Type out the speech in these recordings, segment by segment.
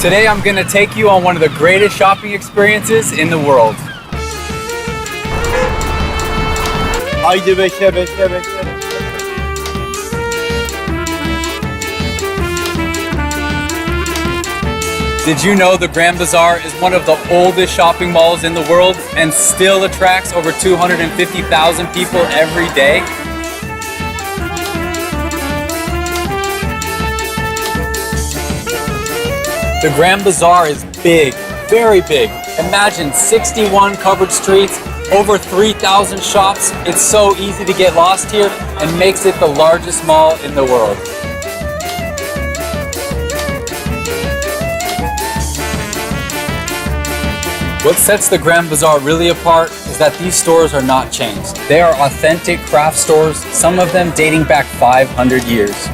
Today I'm gonna take you on one of the greatest shopping experiences in the world. Haydi bekle bekle bekle. Did you know the Grand Bazaar is one of the oldest shopping malls in the world and still attracts over 250,000 people every day? The Grand Bazaar is big, very big. Imagine 61 covered streets, over 3,000 shops. It's so easy to get lost here and makes it the largest mall in the world. What sets the Grand Bazaar really apart is that these stores are not chains. They are authentic craft stores, some of them dating back 500 years.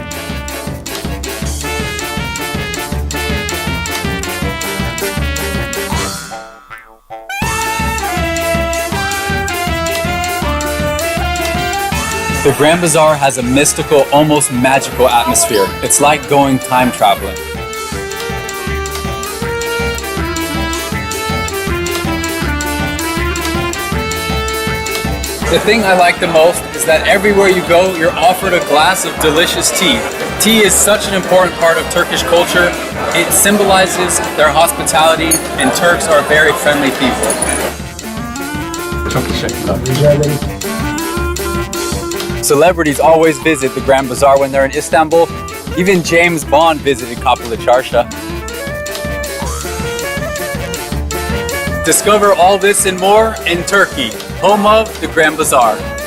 The Grand Bazaar has a mystical, almost magical atmosphere. It's like going time traveling. The thing I like the most is that everywhere you go, you're offered a glass of delicious tea. Tea is such an important part of Turkish culture. It symbolizes their hospitality, and Turks are very friendly people. Çok teşekkürler. Celebrities always visit the Grand Bazaar when they're in Istanbul. Even James Bond visited Kapılı Çarşı. Discover all this and more in Turkey, home of the Grand Bazaar.